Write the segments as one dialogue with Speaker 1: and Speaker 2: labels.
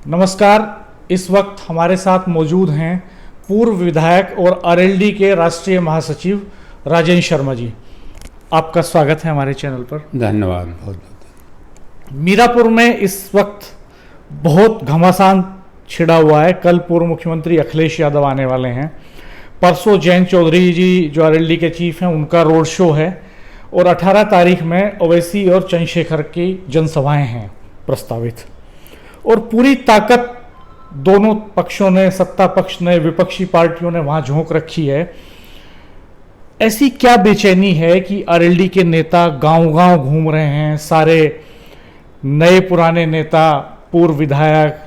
Speaker 1: नमस्कार। इस वक्त हमारे साथ मौजूद हैं पूर्व विधायक और आरएलडी के राष्ट्रीय महासचिव राजेंद्र शर्मा जी। आपका स्वागत है हमारे चैनल पर।
Speaker 2: धन्यवाद। बहुत बहुत
Speaker 1: मीरापुर में इस वक्त बहुत घमासान छिड़ा हुआ है। कल पूर्व मुख्यमंत्री अखिलेश यादव आने वाले हैं। परसों जयंत चौधरी जी जो आरएलडी के चीफ हैं उनका रोड शो है और 18 तारीख में ओवैसी और चंद्रशेखर की जनसभाएं हैं प्रस्तावित। और पूरी ताकत दोनों पक्षों ने, सत्ता पक्ष ने, विपक्षी पार्टियों ने वहां झोंक रखी है। ऐसी क्या बेचैनी है कि आरएलडी के नेता गांव-गांव घूम रहे हैं? सारे नए पुराने नेता, पूर्व विधायक,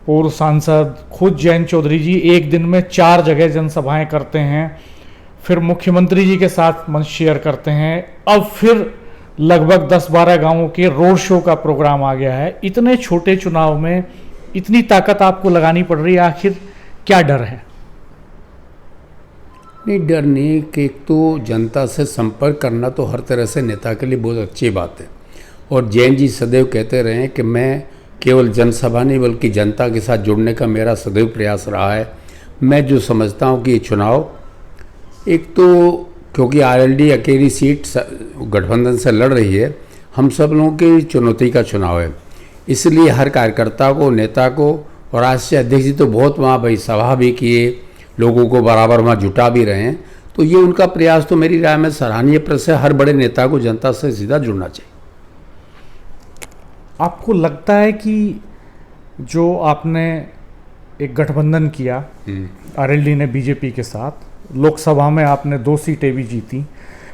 Speaker 1: पूर्व सांसद, खुद जयंत चौधरी जी एक दिन में 4 जगह जनसभाएं करते हैं, फिर मुख्यमंत्री जी के साथ मंच शेयर करते हैं। अब फिर लगभग 10-12 गांवों के रोड शो का प्रोग्राम आ गया है। इतने छोटे चुनाव में इतनी ताकत आपको लगानी पड़ रही है, आखिर क्या डर है?
Speaker 2: नहीं, डर नहीं कि एक तो जनता से संपर्क करना तो हर तरह से नेता के लिए बहुत अच्छी बात है। और जैन जी सदैव कहते रहे हैं कि मैं केवल जनसभा नहीं बल्कि जनता के साथ जुड़ने का मेरा सदैव प्रयास रहा है। मैं जो समझता हूँ कि ये चुनाव एक तो क्योंकि आरएलडी अकेली सीट गठबंधन से लड़ रही है, हम सब लोगों की चुनौती का चुनाव है। इसलिए हर कार्यकर्ता को, नेता को, और राष्ट्रीय अध्यक्ष जी तो बहुत वहाँ भाई सभा भी किए, लोगों को बराबर वहाँ जुटा भी रहे हैं। तो ये उनका प्रयास तो मेरी राय में सराहनीय प्रयास है। हर बड़े नेता को जनता से सीधा जुड़ना चाहिए।
Speaker 1: आपको लगता है कि जो आपने एक गठबंधन किया आरएलडी ने बीजेपी के साथ, लोकसभा में आपने 2 सीटें भी जीती,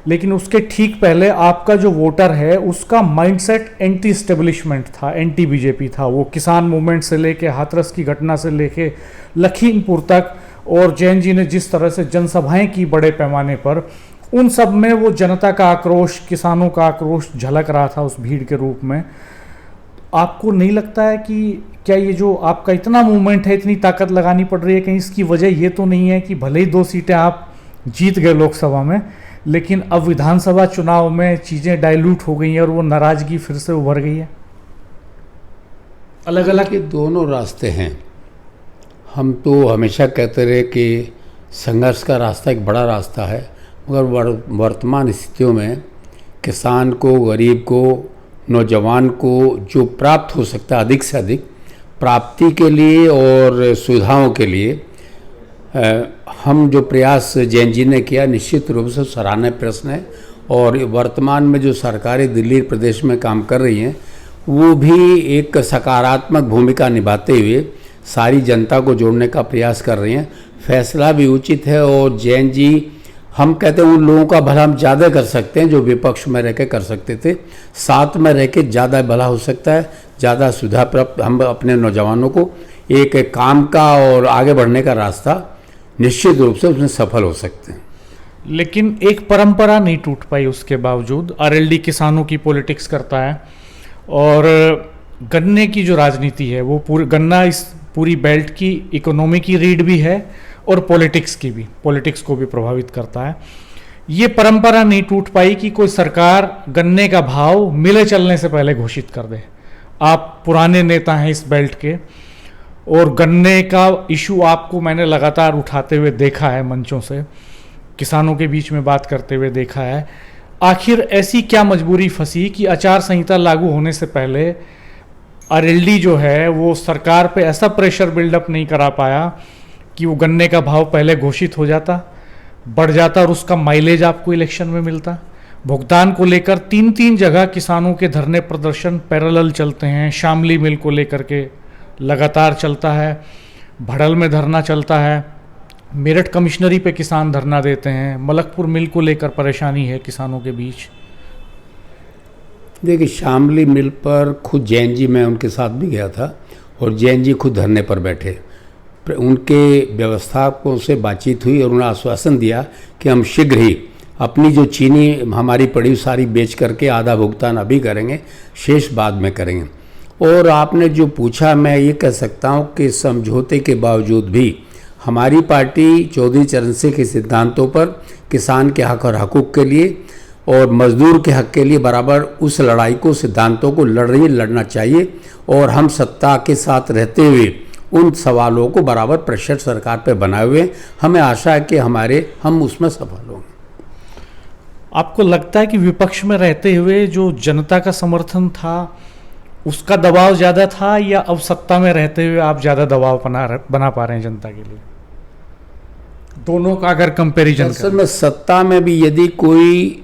Speaker 1: लेकिन उसके ठीक पहले आपका जो वोटर है उसका माइंडसेट एंटी स्टेब्लिशमेंट था, एंटी बीजेपी था। वो किसान मूवमेंट से लेके हाथरस की घटना से लेके लखीमपुर तक, और जैन जी ने जिस तरह से जनसभाएं की बड़े पैमाने पर, उन सब में वो जनता का आक्रोश, किसानों का आक्रोश झलक रहा था उस भीड़ के रूप में। आपको नहीं लगता है कि क्या ये जो आपका इतना मूवमेंट है, इतनी ताकत लगानी पड़ रही है, कहीं इसकी वजह ये तो नहीं है कि भले ही 2 सीटें आप जीत गए लोकसभा में, लेकिन अब विधानसभा चुनाव में चीज़ें डाइल्यूट हो गई हैं और वो नाराजगी फिर से उभर गई है?
Speaker 2: अलग अलग के दोनों रास्ते हैं। हम तो हमेशा कहते रहे कि संघर्ष का रास्ता एक बड़ा रास्ता है, मगर वर्तमान स्थितियों में किसान को, गरीब को, नौजवान को जो प्राप्त हो सकता है अधिक से अधिक प्राप्ति के लिए और सुविधाओं के लिए हम जो प्रयास जैन जी ने किया निश्चित रूप से सराहनीय प्रश्न है। और वर्तमान में जो सरकारें दिल्ली प्रदेश में काम कर रही हैं वो भी एक सकारात्मक भूमिका निभाते हुए सारी जनता को जोड़ने का प्रयास कर रही हैं। फैसला भी उचित है। और जैन जी, हम कहते हैं उन लोगों का भला हम ज़्यादा कर सकते हैं जो विपक्ष में रह के कर सकते थे, साथ में रह के ज़्यादा भला हो सकता है, ज़्यादा सुविधा प्राप्त हम अपने नौजवानों को एक काम का और आगे बढ़ने का रास्ता निश्चित रूप से उसमें सफल हो सकते हैं।
Speaker 1: लेकिन एक परंपरा नहीं टूट पाई उसके बावजूद। आरएलडी किसानों की पॉलिटिक्स करता है और गन्ने की जो राजनीति है वो गन्ना इस पूरी बेल्ट की इकोनॉमी की रीढ़ भी है और पॉलिटिक्स को भी प्रभावित करता है। ये परंपरा नहीं टूट पाई कि कोई सरकार गन्ने का भाव मिले चलने से पहले घोषित कर दे। आप पुराने नेता हैं इस बेल्ट के और गन्ने का इशू आपको मैंने लगातार उठाते हुए देखा है, मंचों से किसानों के बीच में बात करते हुए देखा है। आखिर ऐसी क्या मजबूरी फंसी कि आचार संहिता लागू होने से पहले आरएलडी जो है वो सरकार पे ऐसा प्रेशर बिल्डअप नहीं करा पाया कि वो गन्ने का भाव पहले घोषित हो जाता, बढ़ जाता और उसका माइलेज आपको इलेक्शन में मिलता? भुगतान को लेकर 3-3 जगह किसानों के धरने प्रदर्शन पैरेलल चलते हैं। शामली मिल को लेकर के लगातार चलता है, भड़ल में धरना चलता है, मेरठ कमिश्नरी पे किसान धरना देते हैं, मलकपुर मिल को लेकर परेशानी है किसानों के बीच।
Speaker 2: देखिए, शामली मिल पर खुद जैन जी, मैं उनके साथ भी गया था और जैन जी खुद धरने पर बैठे। उनके व्यवस्थापकों से बातचीत हुई और उन्होंने आश्वासन दिया कि हम शीघ्र ही अपनी जो चीनी हमारी पड़ी सारी बेच करके आधा भुगतान अभी करेंगे, शेष बाद में करेंगे। और आपने जो पूछा, मैं ये कह सकता हूँ कि समझौते के बावजूद भी हमारी पार्टी चौधरी चरण सिंह के सिद्धांतों पर किसान के हक और हकूक़ के लिए और मजदूर के हक के लिए बराबर उस लड़ाई को, सिद्धांतों को लड़ना चाहिए। और हम सत्ता के साथ रहते हुए उन सवालों को बराबर प्रेशर सरकार पे बनाए हुए हमें आशा है कि हम उसमें सफल होंगे।
Speaker 1: आपको लगता है कि विपक्ष में रहते हुए जो जनता का समर्थन था उसका दबाव ज़्यादा था, या अब सत्ता में रहते हुए आप ज़्यादा दबाव बना पा रहे हैं जनता के लिए? दोनों का अगर कंपैरिजन
Speaker 2: असल में सत्ता में भी यदि कोई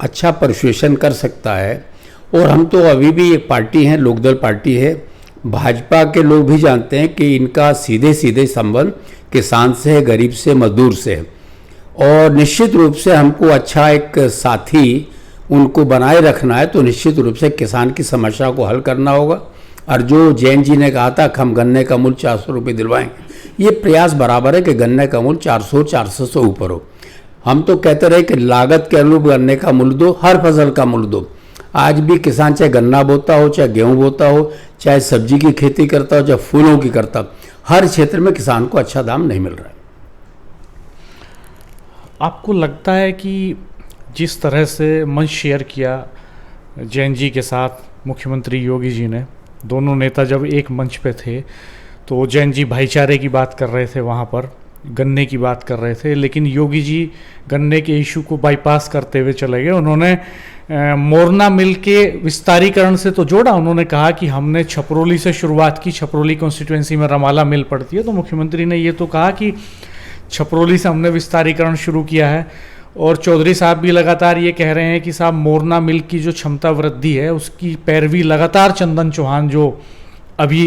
Speaker 2: अच्छा परसुएशन कर सकता है, और हम तो अभी भी एक पार्टी है, लोकदल पार्टी है, भाजपा के लोग भी जानते हैं कि इनका सीधे सीधे संबंध किसान से है, गरीब से, मजदूर से है, और निश्चित रूप से हमको अच्छा एक साथी उनको बनाए रखना है, तो निश्चित रूप से किसान की समस्या को हल करना होगा। और जो जैन जी ने कहा था कि हम गन्ने का मूल्य 400 रुपये दिलवाएंगे, ये प्रयास बराबर है कि गन्ने का मूल्य 400 से ऊपर हो। हम तो कहते रहे कि लागत के अनुरूप गन्ने का मूल्य दो, हर फसल का मूल्य दो। आज भी किसान चाहे गन्ना बोता हो, चाहे गेहूं बोता हो, चाहे सब्जी की खेती करता हो, चाहे फूलों की करता हो, हर क्षेत्र में किसान को अच्छा दाम नहीं मिल रहा है।
Speaker 1: आपको लगता है कि जिस तरह से मंच शेयर किया जैन जी के साथ मुख्यमंत्री योगी जी ने, दोनों नेता जब एक मंच पे थे तो जैन जी भाईचारे की बात कर रहे थे, वहाँ पर गन्ने की बात कर रहे थे, लेकिन योगी जी गन्ने के इशू को बाईपास करते हुए चले गए। उन्होंने मोरना मिल के विस्तारीकरण से तो जोड़ा, उन्होंने कहा कि हमने छपरोली से शुरुआत की, छपरोली कॉन्स्टिट्यूंसी में रमाला मिल पड़ती है, तो मुख्यमंत्री ने ये तो कहा कि छपरोली से हमने विस्तारीकरण शुरू किया है। और चौधरी साहब भी लगातार ये कह रहे हैं कि साहब मोरना मिल की जो क्षमता वृद्धि है उसकी पैरवी लगातार चंदन चौहान जो अभी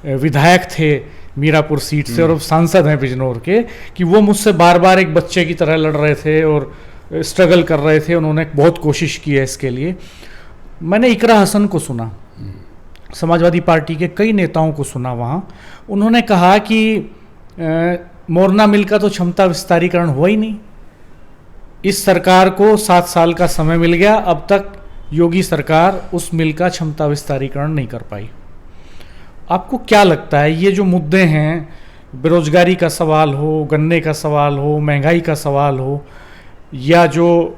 Speaker 1: विधायक थे मीरापुर सीट से और अब सांसद हैं बिजनौर के, कि वो मुझसे बार बार एक बच्चे की तरह लड़ रहे थे और स्ट्रगल कर रहे थे, उन्होंने बहुत कोशिश की है इसके लिए। मैंने इकरा हसन को सुना, समाजवादी पार्टी के कई नेताओं को सुना, वहाँ उन्होंने कहा कि मोरना मिल का तो क्षमता विस्तारीकरण हुआ ही नहीं, इस सरकार को 7 साल का समय मिल गया, अब तक योगी सरकार उस मिल का क्षमता विस्तारीकरण नहीं कर पाई। आपको क्या लगता है ये जो मुद्दे हैं, बेरोजगारी का सवाल हो, गन्ने का सवाल हो, महंगाई का सवाल हो, या जो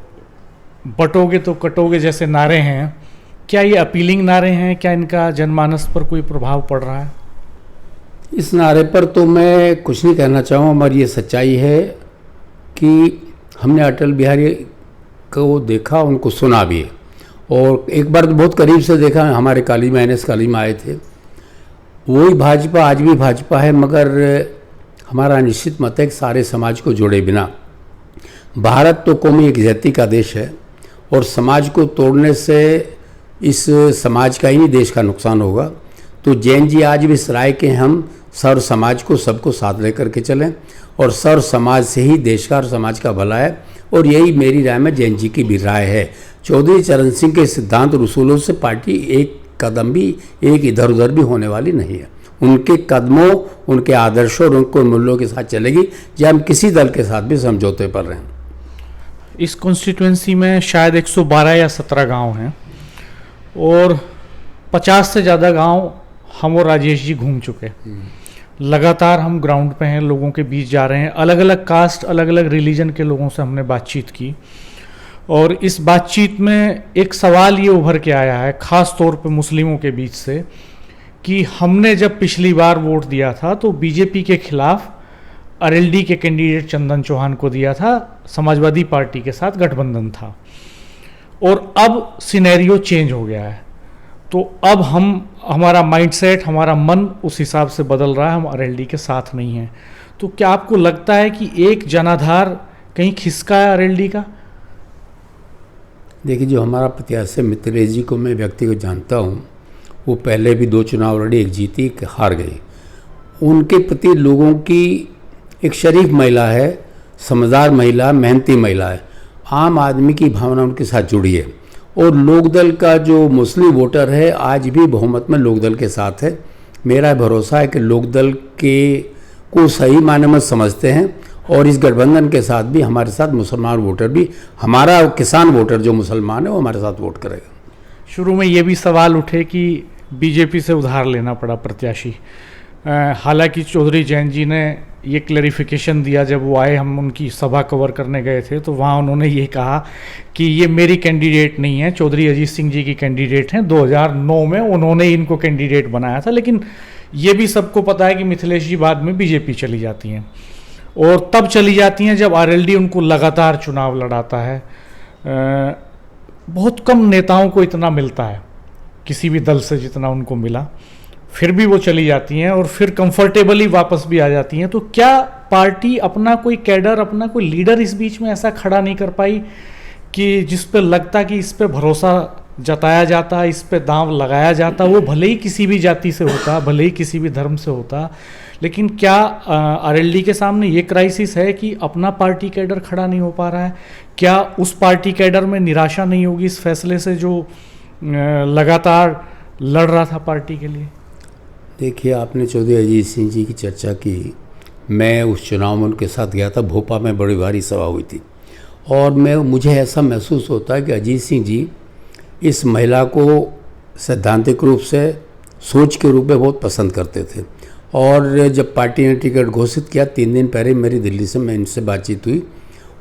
Speaker 1: बटोगे तो कटोगे जैसे नारे हैं, क्या ये अपीलिंग नारे हैं? क्या इनका जनमानस पर कोई प्रभाव पड़ रहा है?
Speaker 2: इस नारे पर तो मैं कुछ नहीं कहना चाहूँगा, मगर ये सच्चाई है कि हमने अटल बिहारी को देखा, उनको सुना भी है, और एक बार तो बहुत करीब से देखा, हमारे काली में NS काली में आए थे। वही भाजपा आज भी भाजपा है, मगर हमारा निश्चित मत है कि सारे समाज को जोड़े बिना, भारत तो कौमी एकजाति का देश है, और समाज को तोड़ने से इस समाज का ही नहीं देश का नुकसान होगा। तो जैन जी आज भी इस राय के हम सर्व समाज को, सबको साथ लेकर के चलें, और सर्व समाज से ही देश का और समाज का भला है, और यही मेरी राय में जैन जी की भी राय है। चौधरी चरण सिंह के सिद्धांत और उसूलों से पार्टी एक कदम भी, एक इधर उधर भी होने वाली नहीं है। उनके कदमों, उनके आदर्शों और उनके मूल्यों के साथ चलेगी, जब हम किसी दल के साथ भी समझौते पर रहें।
Speaker 1: इस कॉन्स्टिट्यूंसी में शायद 112 या 17 गांव हैं, और 50 से ज़्यादा गांव हम और राजेश जी घूम चुके। लगातार हम ग्राउंड पे हैं, लोगों के बीच जा रहे हैं, अलग अलग कास्ट, अलग अलग रिलीजन के लोगों से हमने बातचीत की, और इस बातचीत में एक सवाल ये उभर के आया है, ख़ास तौर पे मुस्लिमों के बीच से, कि हमने जब पिछली बार वोट दिया था तो बीजेपी के खिलाफ RLD के कैंडिडेट चंदन चौहान को दिया था, समाजवादी पार्टी के साथ गठबंधन था, और अब सिनेरियो चेंज हो गया है, तो अब हमारा माइंडसेट, हमारा मन उस हिसाब से बदल रहा है, हम RLD के साथ नहीं हैं। तो क्या आपको लगता है कि एक जनाधार कहीं खिसका है RLD का?
Speaker 2: देखिए, जो हमारा प्रत्याशी मित्रेश जी को मैं व्यक्तिगत जानता हूँ, वो पहले भी 2 चुनाव लड़ी, एक जीती, एक हार गई। उनके प्रति लोगों की एक शरीफ महिला है, समझदार महिला, मेहनती महिला है, आम आदमी की भावना उनके साथ जुड़ी है, और लोकदल का जो मुस्लिम वोटर है आज भी बहुमत में लोकदल के साथ है। मेरा भरोसा है कि लोकदल के को सही मायने में समझते हैं, और इस गठबंधन के साथ भी हमारे साथ मुसलमान वोटर भी, हमारा किसान वोटर जो मुसलमान है वो हमारे साथ वोट करेगा।
Speaker 1: शुरू में ये भी सवाल उठे कि बीजेपी से उधार लेना पड़ा प्रत्याशी, हालांकि चौधरी जयंत जी ने ये क्लैरिफिकेशन दिया जब वो आए, हम उनकी सभा कवर करने गए थे, तो वहाँ उन्होंने ये कहा कि ये मेरी कैंडिडेट नहीं है, चौधरी अजीत सिंह जी की कैंडिडेट हैं। 2009 में उन्होंने इनको कैंडिडेट बनाया था। लेकिन ये भी सबको पता है कि मिथिलेश जी बाद में बीजेपी चली जाती हैं, और तब चली जाती हैं जब आरएलडी उनको लगातार चुनाव लड़ाता है। बहुत कम नेताओं को इतना मिलता है किसी भी दल से जितना उनको मिला, फिर भी वो चली जाती हैं और फिर कंफर्टेबली वापस भी आ जाती हैं। तो क्या पार्टी अपना कोई कैडर, अपना कोई लीडर इस बीच में ऐसा खड़ा नहीं कर पाई कि जिस पे लगता कि इस पे भरोसा जताया जाता, इस पे दांव लगाया जाता, वो भले ही किसी भी जाति से होता, भले ही किसी भी धर्म से होता, लेकिन क्या आरएलडी के सामने ये क्राइसिस है कि अपना पार्टी कैडर खड़ा नहीं हो पा रहा है? क्या उस पार्टी कैडर में निराशा नहीं होगी इस फैसले से जो लगातार लड़ रहा था पार्टी के लिए?
Speaker 2: देखिए, आपने चौधरी अजीत सिंह जी की चर्चा की। मैं उस चुनाव में उनके साथ गया था, भोपाल में बड़ी भारी सभा हुई थी, और मुझे ऐसा महसूस होता है कि अजीत सिंह जी इस महिला को सैद्धांतिक रूप से सोच के रूप में बहुत पसंद करते थे। और जब पार्टी ने टिकट घोषित किया, 3 दिन पहले मेरी दिल्ली से मैं इनसे बातचीत हुई,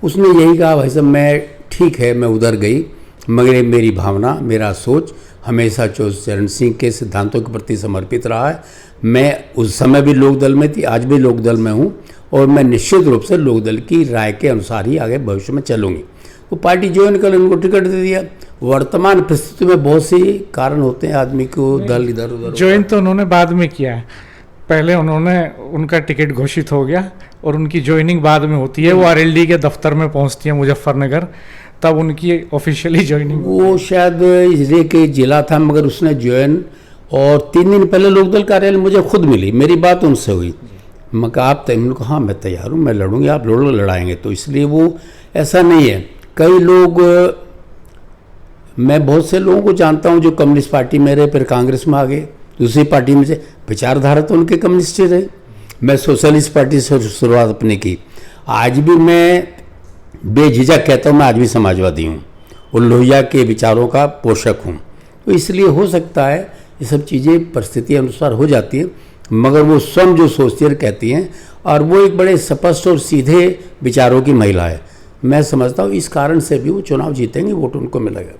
Speaker 2: उसने यही कहा, भाई साहब मैं ठीक है, मैं उधर गई, मगर मेरी भावना, मेरा सोच हमेशा चरण सिंह के सिद्धांतों के प्रति समर्पित रहा है। मैं उस समय भी लोकदल में थी, आज भी लोकदल में हूँ, और मैं निश्चित रूप से लोकदल की राय के अनुसार ही आगे भविष्य में चलूँगी। तो पार्टी ज्वाइन कर उनको टिकट दे दिया। वर्तमान परिस्थिति में बहुत सी कारण होते हैं, आदमी को दल इधर उधर।
Speaker 1: ज्वाइन तो उन्होंने बाद में किया है, पहले उनका टिकट घोषित हो गया और उनकी ज्वाइनिंग बाद में होती है। वो आरएलडी के दफ्तर में पहुंचती है मुजफ्फरनगर, तब उनकी ऑफिशियली ज्वाइनिंग। वो
Speaker 2: शायद इजरे के जिला था, मगर उसने ज्वाइन, और 3 दिन पहले लोकदल कार्यालय मुझे खुद मिली, मेरी बात उनसे हुई। मैं कहा आप तैयार? कहा हाँ मैं तैयार हूँ, मैं लड़ूंगी, आप लड़ाएंगे। तो इसलिए वो ऐसा नहीं है। कई लोग, मैं बहुत से लोगों को जानता हूँ जो कम्युनिस्ट पार्टी में रहे, फिर कांग्रेस में आ गए, दूसरी पार्टी में से। विचारधारा तो उनके कम्युनिस्ट ही रही। मैं सोशलिस्ट पार्टी से शुरुआत अपनी की। आज भी मैं बेझिझक कहता हूँ, मैं आज भी समाजवादी हूँ और लोहिया के विचारों का पोषक हूँ। तो इसलिए हो सकता है ये सब चीज़ें परिस्थिति अनुसार हो जाती हैं, मगर वो स्वयं जो सोचती है कहती हैं, और वो एक बड़े स्पष्ट और सीधे विचारों की महिला है। मैं समझता हूँ इस कारण से भी वो चुनाव जीतेंगे, वोट उनको मिलेगा।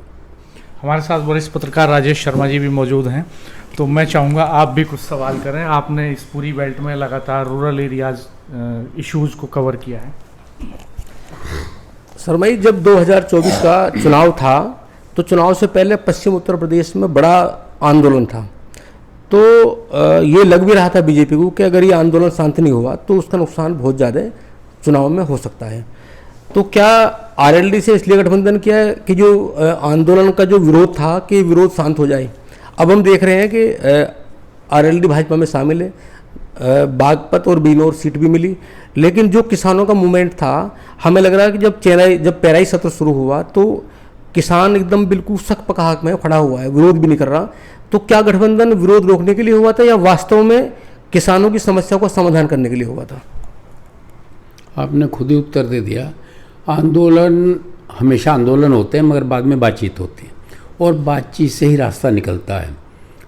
Speaker 1: हमारे साथ वरिष्ठ पत्रकार राजेश शर्मा जी भी मौजूद हैं, तो मैं चाहूँगा आप भी कुछ सवाल करें। आपने इस पूरी बेल्ट में लगातार रूरल एरियाज इश्यूज़ को कवर किया है।
Speaker 3: शर्मा जी, जब 2024 का चुनाव था तो चुनाव से पहले पश्चिम उत्तर प्रदेश में बड़ा आंदोलन था, तो ये लग भी रहा था बीजेपी को कि अगर ये आंदोलन शांत नहीं हुआ तो उसका नुकसान बहुत ज़्यादा चुनाव में हो सकता है। तो क्या आरएलडी से इसलिए गठबंधन किया है कि जो आंदोलन का जो विरोध था कि विरोध शांत हो जाए? अब हम देख रहे हैं कि आरएलडी भाजपा में शामिल है, बागपत और बिजनौर सीट भी मिली, लेकिन जो किसानों का मूवमेंट था, हमें लग रहा है कि जब पेराई सत्र शुरू हुआ तो किसान एकदम बिल्कुल सख्त पकहाक में खड़ा हुआ है, विरोध भी नहीं कर रहा। तो क्या गठबंधन विरोध रोकने के लिए हुआ था या वास्तव में किसानों की समस्या का समाधान करने के लिए हुआ था?
Speaker 2: आपने खुद ही उत्तर दे दिया। आंदोलन, हमेशा आंदोलन होते हैं, मगर बाद में बातचीत होती है, और बातचीत से ही रास्ता निकलता है।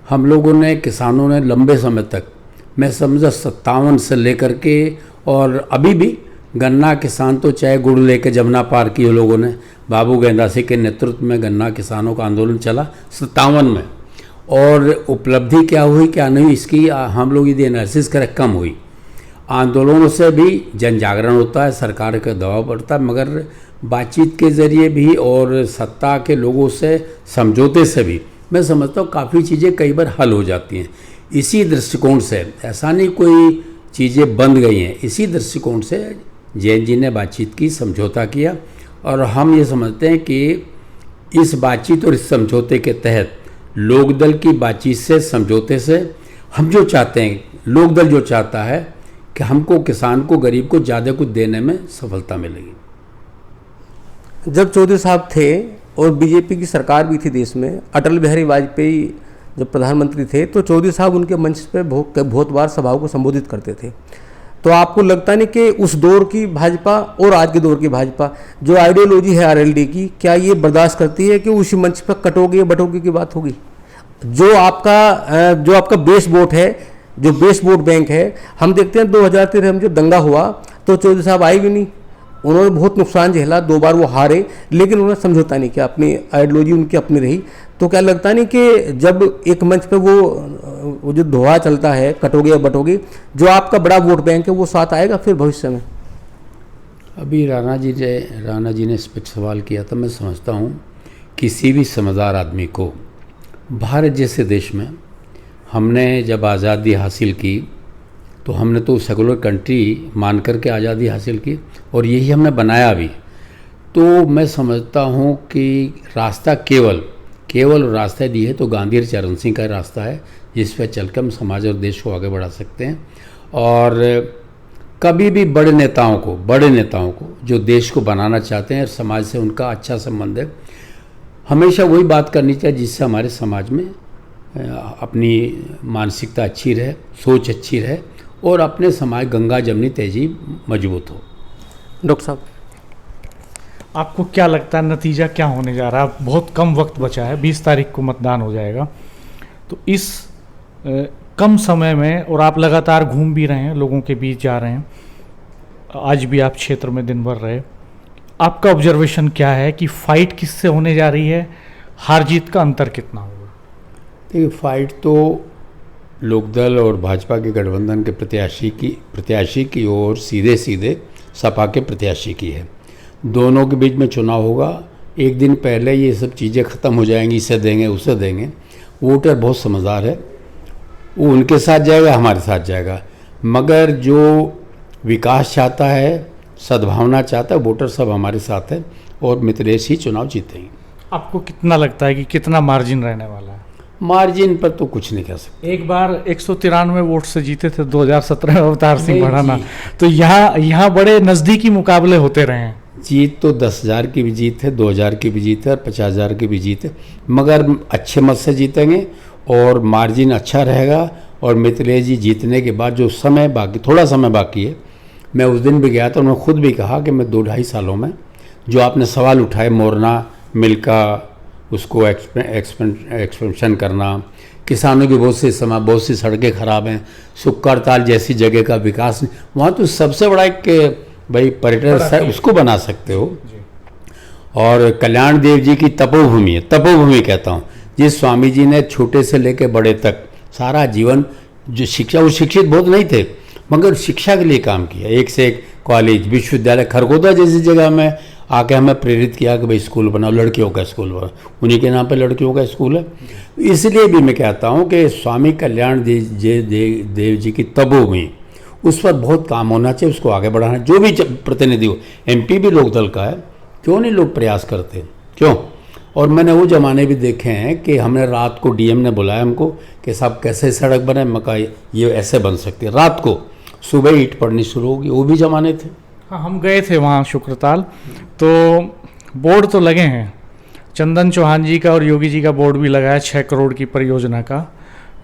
Speaker 2: हम लोगों ने, किसानों ने लंबे समय तक, मैं समझा 57 से लेकर के, और अभी भी गन्ना किसान तो चाहे गुड़ लेके जमुना पार किए लोगों ने, बाबू गेंदासी के नेतृत्व में गन्ना किसानों का आंदोलन चला 57 में, और उपलब्धि क्या हुई क्या नहीं इसकी हम लोग यदि एनालिसिस करें, कम हुई। आंदोलनों से भी जन जागरण होता है, सरकार का दबाव पड़ता है, मगर बातचीत के ज़रिए भी और सत्ता के लोगों से समझौते से भी मैं समझता हूँ काफ़ी चीज़ें कई बार हल हो जाती हैं। इसी दृष्टिकोण से, ऐसा नहीं कोई चीज़ें बंद गई हैं, इसी दृष्टिकोण से जैन जी ने बातचीत की, समझौता किया, और हम ये समझते हैं कि इस बातचीत और इस समझौते के तहत लोकदल की बातचीत से, समझौते से, हम जो चाहते हैं, लोकदल जो चाहता है कि हमको, किसान को, गरीब को ज़्यादा कुछ देने में सफलता मिलेगी।
Speaker 3: जब चौधरी साहब थे और बीजेपी की सरकार भी थी देश में, अटल बिहारी वाजपेयी जब प्रधानमंत्री थे, तो चौधरी साहब उनके मंच पे बहुत बार सभाओं को संबोधित करते थे। तो आपको लगता नहीं कि उस दौर की भाजपा और आज के दौर की भाजपा, जो आइडियोलॉजी है आरएलडी की, क्या ये बर्दाश्त करती है कि उसी मंच पर कटोगे बटोगे की बात होगी? जो आपका बेस वोट है, जो बेस वोट बैंक है, हम देखते हैं 2013 में जब दंगा हुआ तो चौधरी साहब आए भी नहीं, उन्होंने बहुत नुकसान झेला, 2 बार वो हारे, लेकिन उन्होंने समझौता नहीं किया, अपनी आइडियोलॉजी उनकी अपनी रही। तो क्या लगता नहीं कि जब एक मंच पे वो जो दोहा चलता है कटोगे या बटोगे, जो आपका बड़ा वोट बैंक है वो साथ आएगा फिर भविष्य में?
Speaker 2: अभी राणा जी ने इस पर सवाल किया था। मैं समझता हूँ किसी भी समझदार आदमी को, भारत जैसे देश में हमने जब आज़ादी हासिल की तो हमने तो सेकुलर कंट्री मान करके आज़ादी हासिल की और यही हमने बनाया भी। तो मैं समझता हूँ कि रास्ता केवल रास्ता दिए तो गांधी और चरण सिंह का रास्ता है, जिस पर चलकर हम समाज और देश को आगे बढ़ा सकते हैं। और कभी भी बड़े नेताओं को जो देश को बनाना चाहते हैं, समाज से उनका अच्छा संबंध है, हमेशा वही बात करनी चाहिए जिससे हमारे समाज में अपनी मानसिकता अच्छी रहे, सोच अच्छी रहे और अपने समाज गंगा जमनी तहजीब मजबूत हो।
Speaker 3: डॉक्टर साहब,
Speaker 1: आपको क्या लगता है नतीजा क्या होने जा रहा है? बहुत कम वक्त बचा है, 20 तारीख को मतदान हो जाएगा। तो इस कम समय में, और आप लगातार घूम भी रहे हैं, लोगों के बीच जा रहे हैं, आज भी आप क्षेत्र में दिन भर रहे, आपका ऑब्जर्वेशन क्या है कि फाइट किससे होने जा रही है? हार जीत का अंतर कितना होगा?
Speaker 2: देखिए, फाइट तो लोकदल और भाजपा के गठबंधन के प्रत्याशी की ओर सीधे सपा के प्रत्याशी की है। दोनों के बीच में चुनाव होगा। एक दिन पहले ये सब चीज़ें ख़त्म हो जाएंगी, इसे देंगे उसे देंगे। वोटर बहुत समझदार है, वो उनके साथ जाएगा, हमारे साथ जाएगा। मगर जो विकास चाहता है, सद्भावना चाहता है, वोटर सब हमारे साथ है और मित्रेश ही चुनाव जीतेंगे।
Speaker 1: आपको कितना लगता है कि कितना मार्जिन रहने वाला है?
Speaker 2: मार्जिन पर तो कुछ नहीं कह सकते।
Speaker 1: एक बार 193 वोट से जीते थे 2017 में अवतार सिंह भड़ाना, तो यहाँ बड़े नज़दीकी मुकाबले होते रहे हैं।
Speaker 2: जीत तो 10,000 की भी जीत है, 2,000 की भी जीत है और 50,000 की भी जीत है, मगर अच्छे मत से जीतेंगे और मार्जिन अच्छा रहेगा। और मिथिलेश जी जीतने के बाद जो समय बाकी, थोड़ा समय बाकी है, मैं उस दिन भी गया था, उन्होंने खुद भी कहा कि मैं 2-2.5 सालों में जो आपने सवाल उठाए, मोरना मिल का उसको एक्सपेंशन करना, किसानों की बहुत सी सड़कें खराब हैं, सुक्कर ताल जैसी जगह का विकास, वहाँ तो सबसे बड़ा एक भाई पर्यटन स्थल उसको बना सकते हो। और कल्याण देव जी की तपोभूमि है, तपोभूमि कहता हूँ, जिस स्वामी जी ने छोटे से लेकर बड़े तक सारा जीवन जो शिक्षा, वो शिक्षित बहुत नहीं थे मगर शिक्षा के लिए काम किया। एक से एक कॉलेज, विश्वविद्यालय, खरगोदा जैसी जगह में आके हमें प्रेरित किया कि भाई स्कूल बनाओ, लड़कियों का स्कूल बनाओ, उन्हीं के नाम पे लड़कियों का स्कूल है। इसलिए भी मैं कहता हूँ कि स्वामी कल्याण देव जी की तपोभूमि, उस पर बहुत काम होना चाहिए, उसको आगे बढ़ाना। जो भी प्रतिनिधि हो, MP भी लोकदल का है, क्यों नहीं लोग प्रयास करते, क्यों? और मैंने वो ज़माने भी देखे हैं कि हमने रात को DM ने बुलाया हमको कि साहब कैसे सड़क बने, मैं कहा ये ऐसे बन सकती है, रात को, सुबह ईंट पड़नी शुरू होगी, वो भी ज़माने थे।
Speaker 1: हाँ, हम गए थे वहाँ शुक्रताल, तो बोर्ड तो लगे हैं, चंदन चौहान जी का और योगी जी का बोर्ड भी लगा है 6 करोड़ की परियोजना का।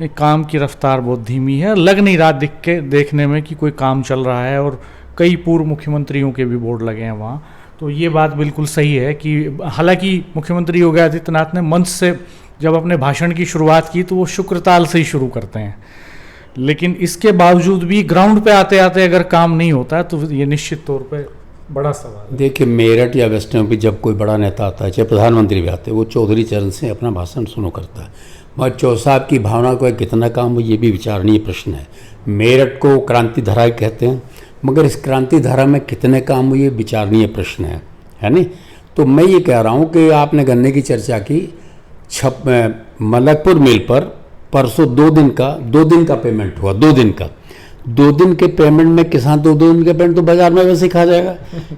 Speaker 1: काम की रफ्तार बहुत धीमी है, लग नहीं रहा देखने में कि कोई काम चल रहा है, और कई पूर्व मुख्यमंत्रियों के भी बोर्ड लगे हैं वहाँ। तो ये बात बिल्कुल सही है कि हालांकि मुख्यमंत्री योगी आदित्यनाथ ने मंच से जब अपने भाषण की शुरुआत की तो वो शुक्रताल से ही शुरू करते हैं, लेकिन इसके बावजूद भी ग्राउंड पे आते आते अगर काम नहीं होता है तो ये निश्चित तौर पे बड़ा सवाल है।
Speaker 2: देखिए, मेरठ या वेस्ट में भी जब कोई बड़ा नेता आता है, चाहे प्रधानमंत्री भी आते हैं, वो चौधरी चरण से अपना भाषण शुरू करता है, मगर चौ साहब की भावना को कितना काम हो, ये भी विचारणीय प्रश्न है। मेरठ को क्रांति धारा कहते हैं, मगर इस क्रांति धारा में कितने काम हुए, ये विचारणीय प्रश्न है नहीं? तो मैं ये कह रहा हूँ कि आपने गन्ने की चर्चा की, मलकपुर मिल पर परसों 2 दिन का पेमेंट हुआ, 2 दिन का। 2 दिन के पेमेंट में किसान तो 2 दिन के पेमेंट तो बाजार में वैसे ही खा जाएगा,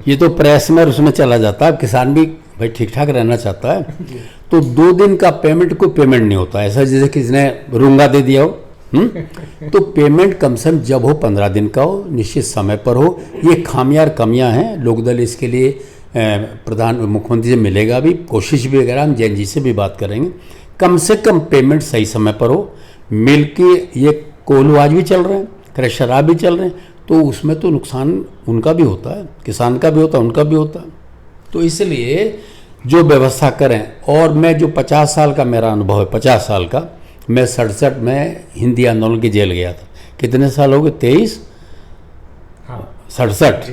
Speaker 2: ये तो प्रेस में उसमें चला जाता है। किसान भी भाई ठीक ठाक रहना चाहता है, तो 2 दिन का पेमेंट कोई पेमेंट नहीं होता, ऐसा जैसे किसी ने रूंगा दे दिया हो। तो पेमेंट कम से कम जब हो 15 दिन का हो, निश्चित समय पर हो। ये खामियां कमियां हैं, लोकदल इसके लिए प्रधान मुख्यमंत्री से मिलेगा भी, कोशिश भी अगर हम जैन जी से भी बात करेंगे, कम से कम पेमेंट सही समय पर हो। मिल के ये कोल्हू आज भी चल रहे हैं, क्रशर आज भी चल रहे हैं, तो उसमें तो नुकसान उनका भी होता है, किसान का भी होता है, उनका भी होता है। तो इसलिए जो व्यवस्था करें, और मैं जो 50 साल का मेरा अनुभव है, 50 साल का, मैं 67 में हिंदी आंदोलन की जेल गया था। कितने साल हो गए? 23,
Speaker 1: हाँ
Speaker 2: 67,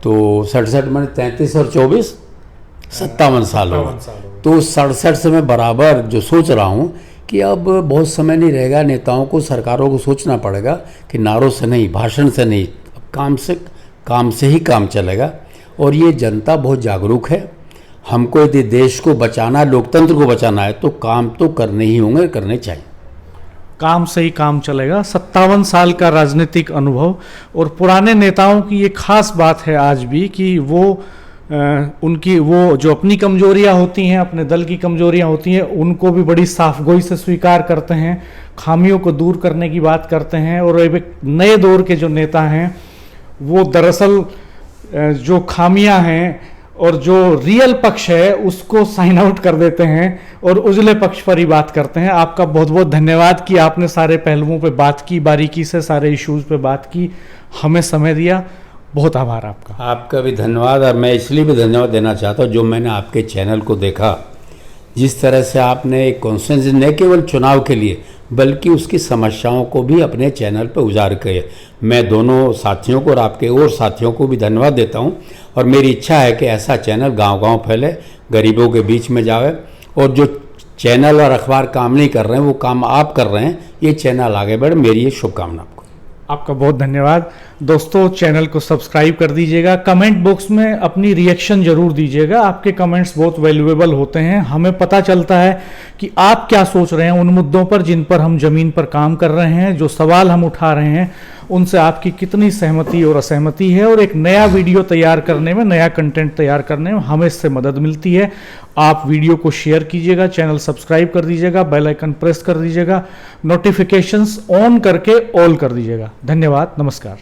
Speaker 2: तो 67 मैंने 33 और 24 57 साल हो गए। तो 67 से मैं बराबर जो सोच रहा हूँ कि अब बहुत समय नहीं रहेगा, नेताओं को, सरकारों को सोचना पड़ेगा कि नारों से नहीं, भाषण से नहीं, अब काम से ही काम चलेगा। और ये जनता बहुत जागरूक है। हमको यदि देश को बचाना, लोकतंत्र को बचाना है तो काम तो करने ही होंगे, करने चाहिए।
Speaker 1: काम से ही काम चलेगा। 57 साल का राजनीतिक अनुभव और पुराने नेताओं की ये खास बात है आज भी कि वो उनकी वो जो अपनी कमजोरियां होती हैं, अपने दल की कमजोरियां होती हैं, उनको भी बड़ी साफगोई से स्वीकार करते हैं, खामियों को दूर करने की बात करते हैं। और एक नए दौर के जो नेता हैं वो दरअसल जो खामियां हैं और जो रियल पक्ष है उसको साइन आउट कर देते हैं और उजले पक्ष पर ही बात करते हैं। आपका बहुत बहुत धन्यवाद कि आपने सारे पहलुओं पे बात की, बारीकी से सारे इश्यूज पे बात की, हमें समय दिया। बहुत आभार आपका।
Speaker 2: आपका भी धन्यवाद। और मैं इसलिए भी धन्यवाद देना चाहता हूँ, जो मैंने आपके चैनल को देखा, जिस तरह से आपने एक कॉन्स्टिट्यूंसी न केवल चुनाव के लिए बल्कि उसकी समस्याओं को भी अपने चैनल पर उजागर किए। मैं दोनों साथियों को और आपके और साथियों को भी धन्यवाद देता हूं। और मेरी इच्छा है कि ऐसा चैनल गांव-गांव फैले, गरीबों के बीच में जावे। और जो चैनल और अखबार काम नहीं कर रहे हैं वो काम आप कर रहे हैं, ये चैनल आगे बढ़े। मेरी ये शुभकामना आपको।
Speaker 1: आपका बहुत धन्यवाद। दोस्तों चैनल को सब्सक्राइब कर दीजिएगा, कमेंट बॉक्स में अपनी रिएक्शन जरूर दीजिएगा। आपके कमेंट्स बहुत वैल्यूएबल होते हैं, हमें पता चलता है कि आप क्या सोच रहे हैं उन मुद्दों पर जिन पर हम जमीन पर काम कर रहे हैं। जो सवाल हम उठा रहे हैं उनसे आपकी कितनी सहमति और असहमति है, और एक नया वीडियो तैयार करने में, नया कंटेंट तैयार करने में हमें इससे मदद मिलती है। आप वीडियो को शेयर कीजिएगा, चैनल सब्सक्राइब कर दीजिएगा, बेल आइकन प्रेस कर दीजिएगा, नोटिफिकेशंस ऑन करके ऑल कर दीजिएगा। धन्यवाद, नमस्कार।